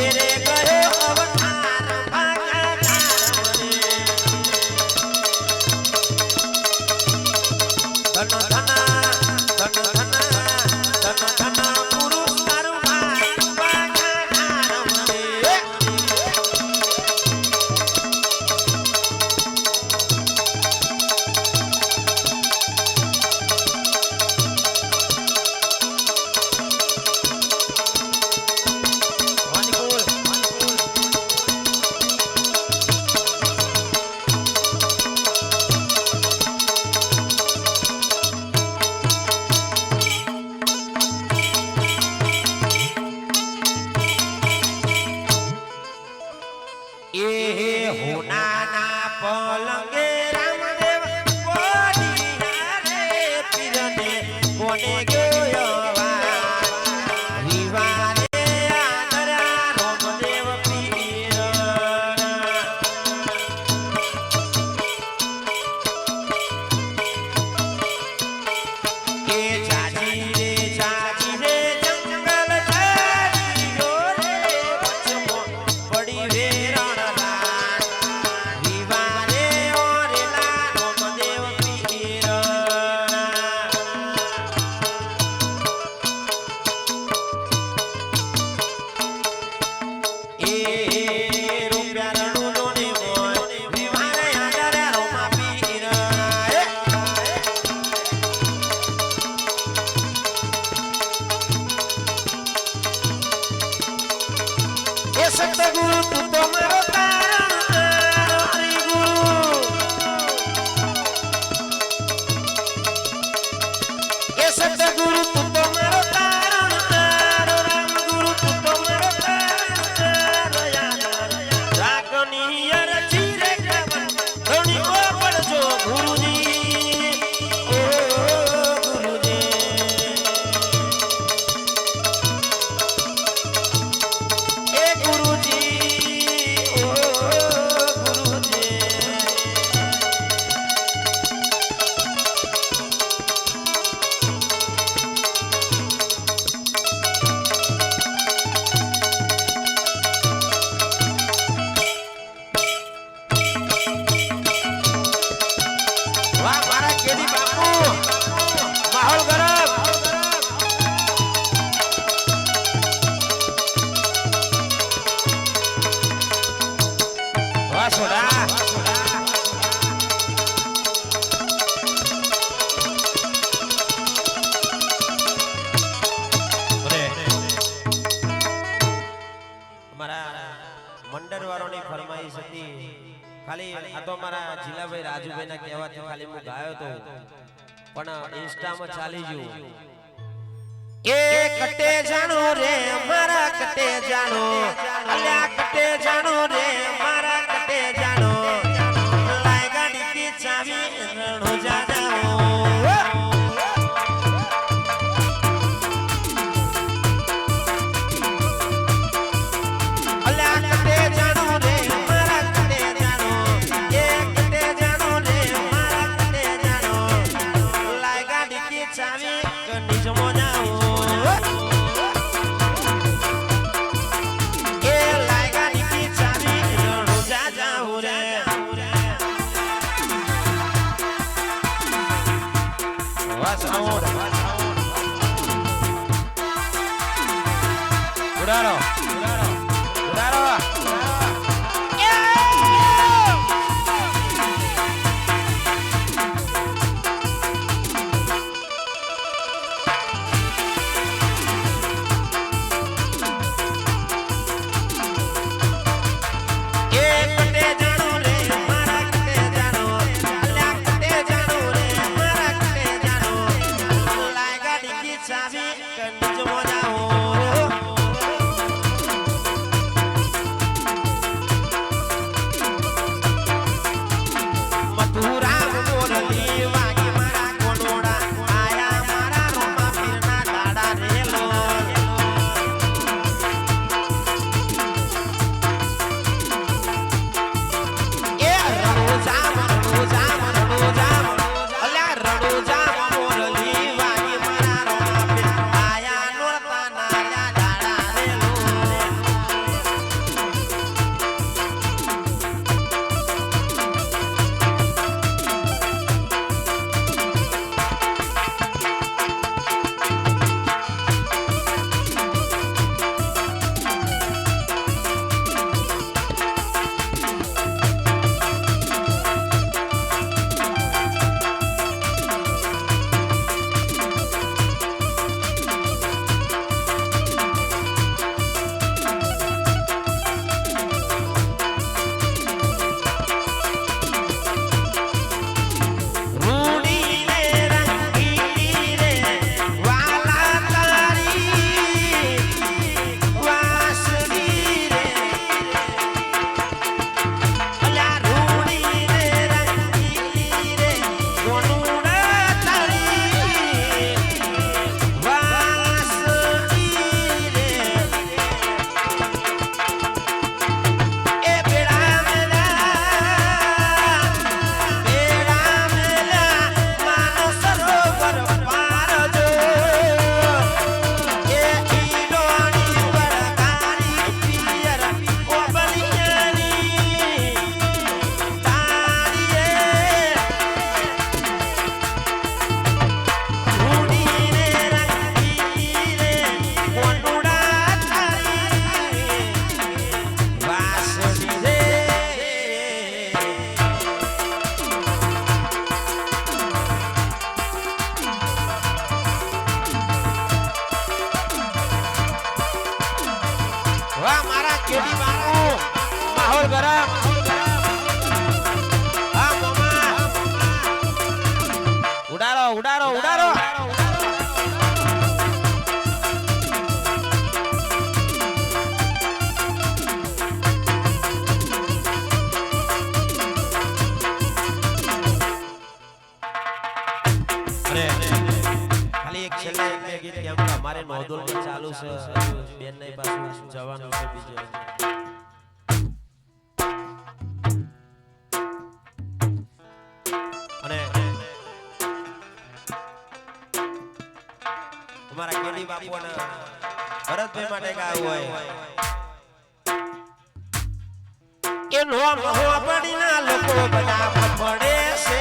ઘેરે ગયો અવતાર ભાગા ધન પુરુષ તારું હોનાના પલંગે રામદેવ બોલિયા રે પીરને કોને ગયો વિવારે આદરા રામદેવ પીર એ જાજી રે જંગલ જાજી રે વચમો પડી વેરણ સતગુરુ તું તો મારો તારો હરિ ગુરુ એ સતગુરુ તું તો મારો તારો રામ ગુરુ તું તો મારો તારો રાખની અરજી રે કવન ધણી કો પડજો ગુરુજી ઓ ગુરુજી એ ગુરુજી ઓ ગુરુજી વાહ મારા કેદી બાપુ માહોલ ગરમ વાહ સોડા અમારા મંડળ વાળોની ફરમાઈશ હતી ખાલી આ તો અમારા જિલ્લાભાઈ રાજુભાઈ ના કહેવાથી ખાલી હું ગાયો તો પણ ઇન્સ્ટામાં ચાલી ગયું એ કટે જાણો રે મારા કટે જાણો અલ્યા કટે જાણો રે મારા કટે જાણો લાય ગાડી કી ચાવી રણો જા જાઓ અલ્યા કટે જાણો રે મારા કટે જાણો એ કટે જાણો રે મારા કટે જાણો લાય ગાડી કી ચાવી કની જમો જાઓ એ લાય ગાડી કી ચાવી રણો જા જાઓ રે વાસાઓ ઉડારો ઉડારો ચાવી કની જમો જાઓ વાહ મારા કેડી બાપુ માહોલ ગરમ હા મોમા ઉડારો ઉડારો ઉડારો ખાલી એક છેલ્લે એક બે ગીત કેમ કે અમારે નોંધોલ ને ચાલુ છે બેન ને પાછું જવાનું છે બીજે અને તમારા કેડી બાપુ અને ભરતભાઈ માટે ગાવું હોય એ નો પડીના લોકો બધા પડે છે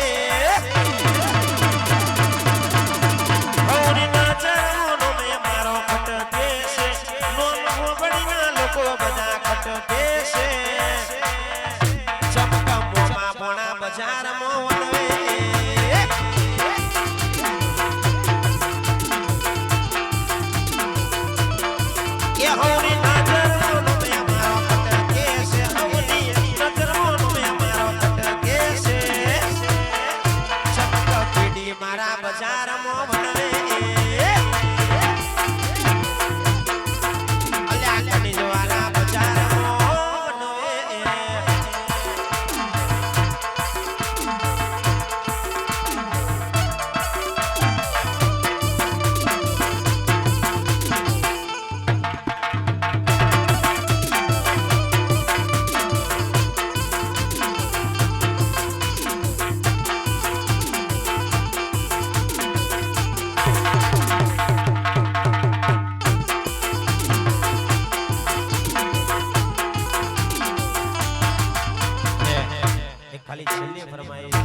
ખાલી છેલ્લી ફરમાઈશ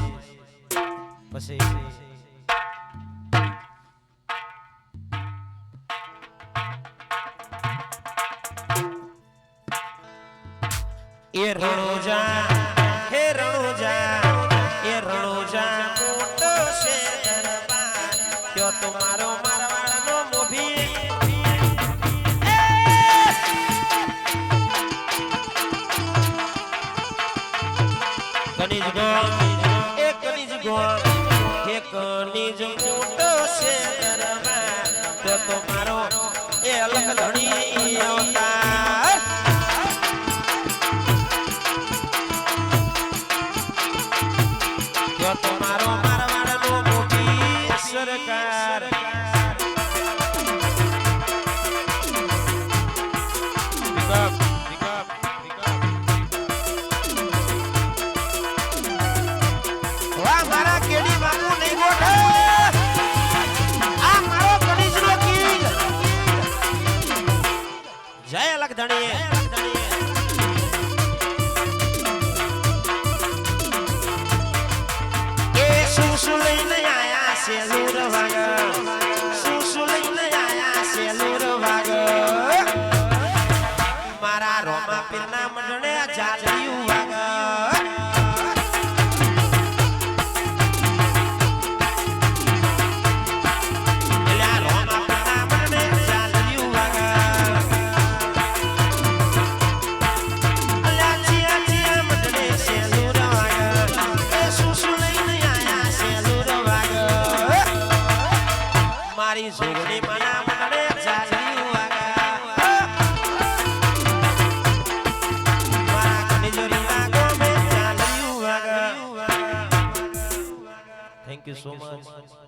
પછી એ રણુજા હે રણુજા એ રણુજા મોટો છે દરબાર ત્યો તમારો મારવાડનો મોભી કનીજ ગો એ કનીજ ગો હે કનીજ મોટો છે દરબાર ત્યો તમારો એ અલગ ધણી અવતાર તમારો મારવાડનો મોટી સરકાર વાહ મારા કેડી બાપુ નહીં ગોઠે આ મારો કનીજનો કિંગ જય અલગ ધણીએ સુસુ લઈને આયા છે લૂર વાગ સુસુ લઈને આયા છે લૂર વાગ મારા રોમા પીરના મંડળે જાલિયું વાગ એલા રોમા પીરના મંડળે જાલિયું વાગ અલ્યા ચિયા ચિયા મંડળે છે લૂર વાગ એ સુસુ મારી જોગણી મના મને જાલિયું વાગા મારા કનીજોરીના ગોમે જાલિયું વાગા થેન્ક યુ સો મચ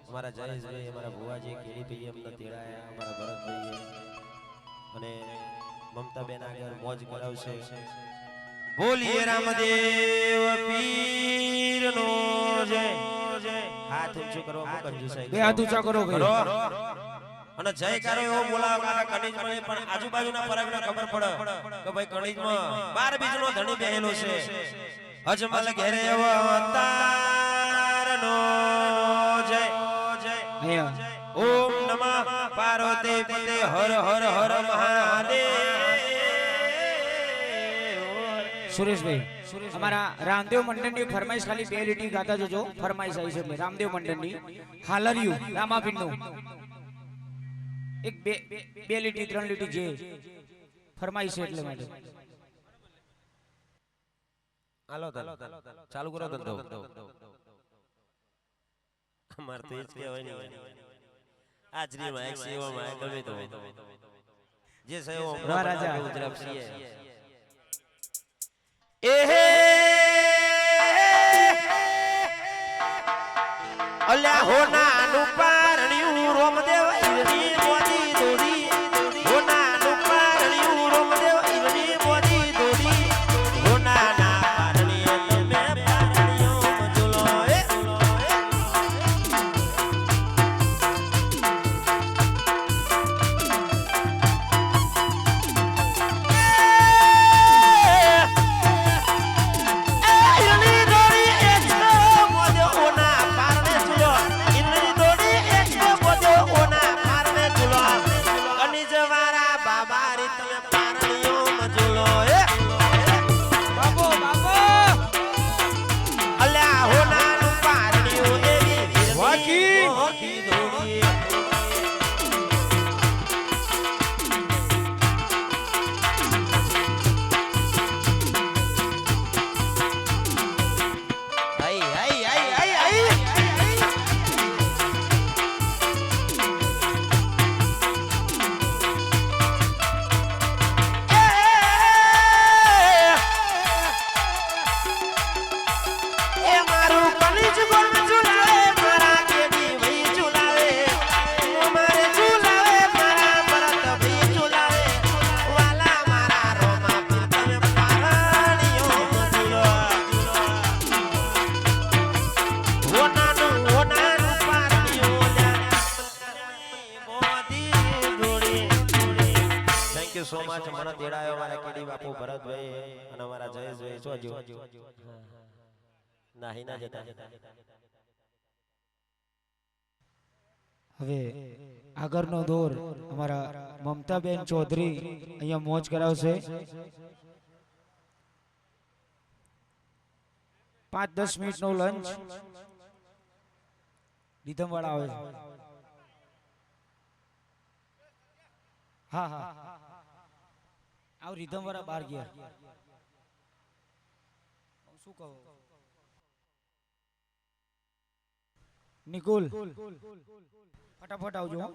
અમારા જયેશભાઈ અમારા ભુવાજી કેડીભાઈ અમને તેડાયા અમારા ભરતભાઈ અને મમતાબેન આગળ મોજ કરાવશે બોલીએ રામદેવ પીરનો જય હાથ ઊંચો કરો કંજુ સાહેબ બે હાથ ઊંચા કરો કરો અને જયકારો એવો બોલાવો કે કનીજમાં પણ આજુબાજુના પરાગને ખબર પડે કે ભાઈ કનીજમાં 12 બીજનો ધણી બેહેલો છે અજમલ ઘેરે એવો અવતારનો જય ઓમ નમઃ પાર્વતી પતે હર હર હર મહાદેવ સુરેશભાઈ અમારા રામદેવ મંડળની ફરમાઈશ ખાલી 2 લીટી ગાતા જજો ફરમાઈશ આવી છે એટલે રામદેવ મંડળની હાલરિયું રામાપીરનું એક બે લીટી 3 લીટી જે ફરમાઈ છે એટલે માટે હાલો ચાલુ કરો ધંધો અમાર તો એ જ કહેવાય નહીં હાજરીમાં એક સેવામાં ગમે તો જે સયો વાહ રાજા. ગુજરાત છીએ એહે અલ્યા હોનાનું પારણ્યું રોમદેવ ઈવની મોદી દોડી હોનાનું પારણ્યું રોમદેવ ઈવની મોદી દોડી હોનાના પારણીએ તમે પારણ્યો મજુલો એ ઈવની દોડી એ છો મોદે હોના પારણે ચુલો ઈવની દોડી એ છો મોદે હોના પારણે ચુલો કનિજ વાળા બાબા રી તમે પારણ્યો મજુલો એ બાબો બાબો અલ્યા હોનાનું પારણ્યું એવી વાકી. વીરની મોતી દોડી આઈ આઈ આઈ આઈ આઈ એ મારું કલીજ બોલ ઝુલાવે મારા કેડી ભઈ ઝુલાવે મારે ઝુલાવે મારા ભરત ભઈ ઝુલાવે વાલા મારા રોમા પીર તમે પારણીઓ ઝુલો હોનાનું પારણીઓ મોદી ધોડી થેન્ક યુ સો મચ મને તેડાયો મારા કેડી બાપુ ભરતભાઈ અને મારા જયેશભાઈ જોજો નાહી ના જતા હવે આગળનો દોર અમારા મમતાબેન ચૌધરી અહીંયા મોજ કરાવશે 5-10 મિનિટનો લંચ રીધમવાળા આવે છે હા હા આવ રીધમવાળા બહાર ગયા શું કહો નિકુલ ફટાફટ આવજો હો.